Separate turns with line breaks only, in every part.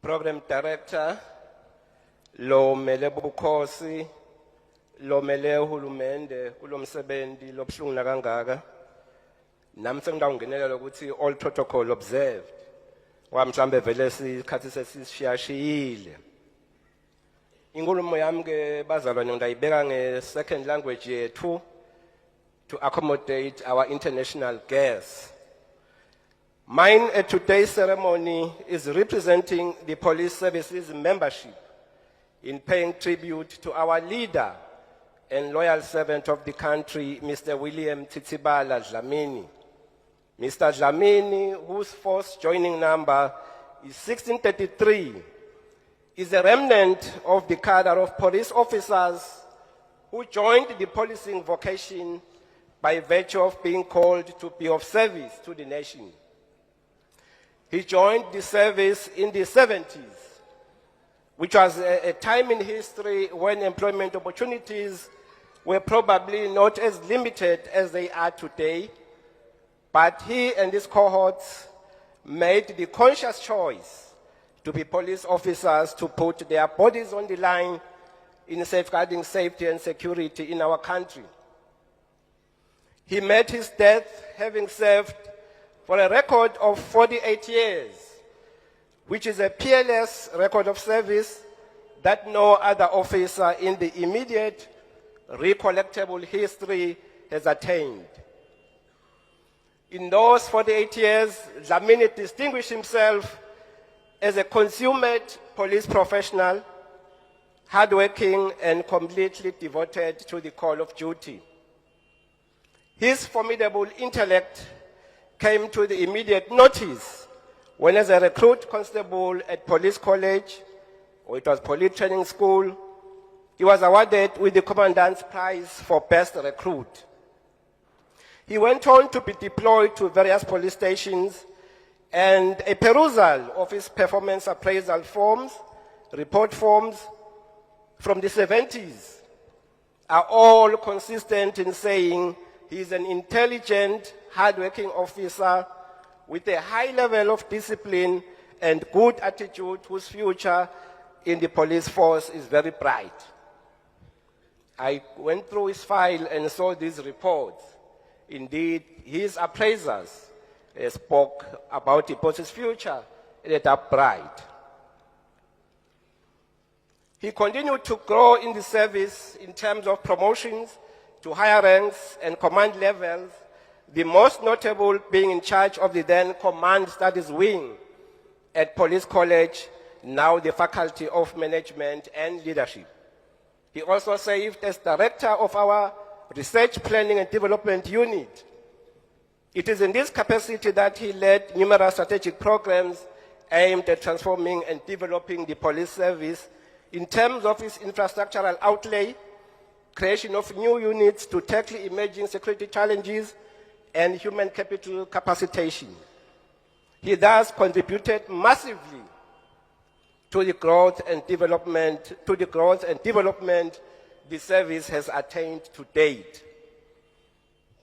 Program Director, lo mele bukhosi, lo mele uhulumende, ulomsebenzi lobuhlungu nakangaka. Nami sengidawungenelela ukuthi all protocol observed. Wamhlambe vele isikhathi sesishiyashiyile. Inkulumo yami ke bazalwane ngiyibeka nge-second language yethu to accommodate our international guests. Mine at today's ceremony is representing the police services membership in paying tribute to our leader and loyal servant of the country, Mr. William Tsitsibala Dlamini. Mr. Dlamini, whose force joining number is 1633, is a remnant of the cadre of police officers who joined the policing vocation by virtue of being called to be of service to the nation. He joined the service in the 70s, which was a time in history when employment opportunities were probably not as limited as they are today, but he and his cohorts made the conscious choice to be police officers to put their bodies on the line in safeguarding safety and security in our country. He met his death having served for a record of 48 years, which is a peerless record of service that no other officer in the immediate recollectable history has attained. In those 48 years, Dlamini distinguished himself as a consummate police professional, hardworking and completely devoted to the call of duty. His formidable intellect came to the immediate notice when, as a recruit constable at police college, or it was police training school, he was awarded with the Commandant's Prize for Best Recruit. He went on to be deployed to various police stations, and a perusal of his performance appraisal forms, report forms from the 70s are all consistent in saying he is an intelligent, hardworking officer with a high level of discipline and good attitude whose future in the police force is very bright. I went through his file and saw these reports. Indeed, his appraisers spoke about his future that are bright. He continued to grow in the service in terms of promotions to higher ranks and command levels, the most notable being in charge of the then Command Studies Wing at Police College, now the Faculty of Management and Leadership. He also served as director of our Research Planning and Development Unit. It is in this capacity that he led numerous strategic programs aimed at transforming and developing the police service in terms of its infrastructural outlay, creation of new units to tackle emerging security challenges, and human capital capacitation. He thus contributed massively to the growth and development the service has attained to date.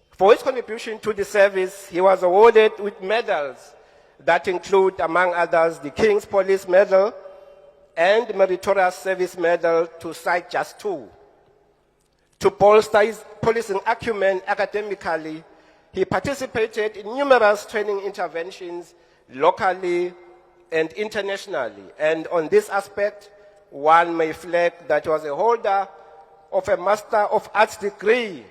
For his contribution to the service, he was awarded with medals that include, among others, the King's Police Medal and the Meritorious Service Medal, to cite just two. To bolster his policing acumen academically, he participated in numerous training interventions locally and internationally. And on this aspect, one may flag that he was a holder of a Master of Arts degree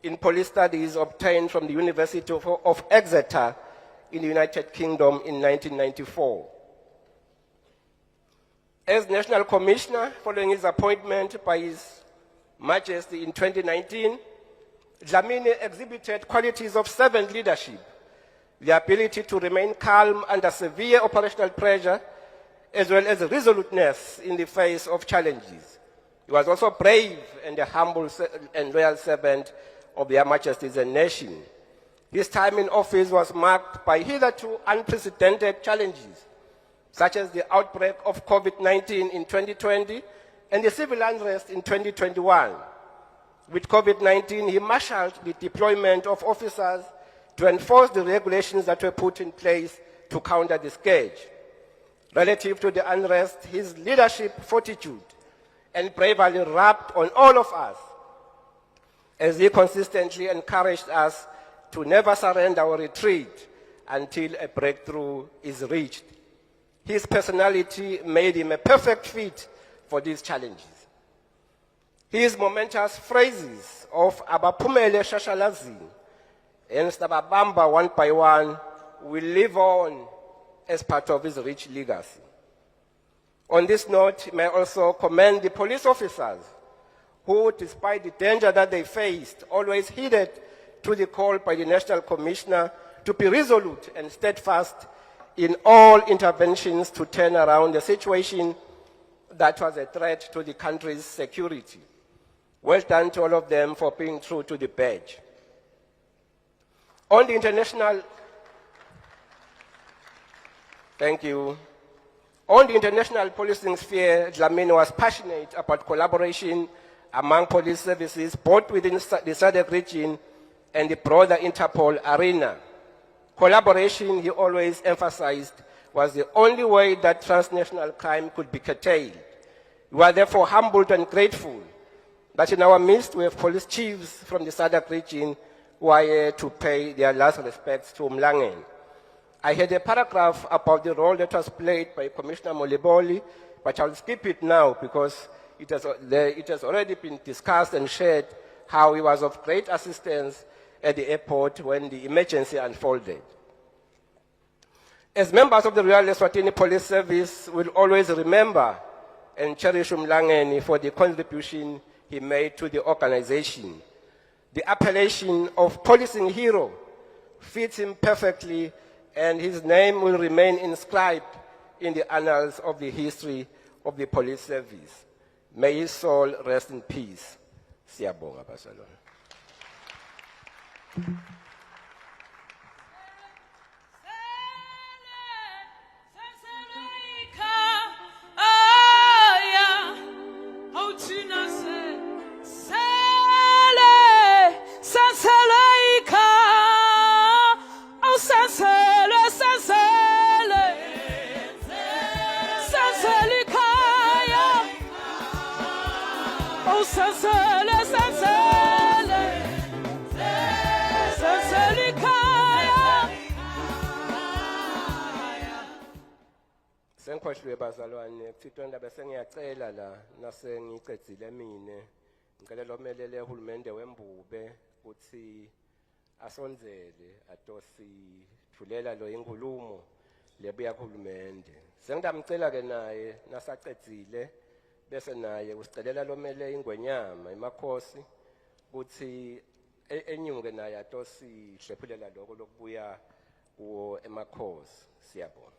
in police studies obtained from the University of Exeter in the United Kingdom in 1994. As National Commissioner, following his appointment by His Majesty in 2019, Dlamini exhibited qualities of servant leadership, the ability to remain calm under severe operational pressure, as well as resoluteness in the face of challenges. He was also brave and a humble and loyal servant of their Majesties and nation. His time in office was marked by hitherto unprecedented challenges, such as the outbreak of COVID-19 in 2020 and the civil unrest in 2021. With COVID-19, he marshaled the deployment of officers to enforce the regulations that were put in place to counter the scourge. relative to the unrest, his leadership fortitude and bravery rubbed on all of us as he consistently encouraged us to never surrender or retreat until a breakthrough is reached. His personality made him a perfect fit for these challenges. His momentous phrases of Abaphumele Shashalazini and Stababamba one by one will live on as part of his rich legacy. On this note, may I also commend the police officers who, despite the danger that they faced, always heeded to the call by the National Commissioner to be resolute and steadfast in all interventions to turn around the situation that was a threat to the country's security. Well done to all of them for being true to the badge. On the international, thank you. On the international policing sphere, Dlamini was passionate about collaboration among police services, both within the SADC region and the broader Interpol arena. Collaboration, he always emphasized, was the only way that transnational crime could be curtailed. We are therefore humbled and grateful that in our midst we have police chiefs from the SADC region who are here to pay their last respects to Mlangeni. I had a paragraph about the role that was played by Commissioner Moleboli, but I'll skip it now because it has already been discussed and shared how he was of great assistance at the airport when the emergency unfolded. As members of the Royal Eswatini Police Service, we'll always remember and cherish Mlangeni for the contribution he made to the organization. The appellation of policing hero fits him perfectly, and his name will remain inscribed in the annals of the history of the police service. May his soul rest in peace. Siyabonga bazalwane. Senkhohlwe bazalwane kuthithwa indaba sengiyacela la nasengicedzile mine ngicela lo melele uhulumende wembube ukuthi asonzele atosithulela lo inkulumo lebuya kuhulumende. Sengidamcela ke naye nasacedzile bese naye usicelela lo mele ingwenyama emakhosi ukuthi enyuke naye atosihlephulela lokho lokubuya kuwo emakhosi. Siyabonga.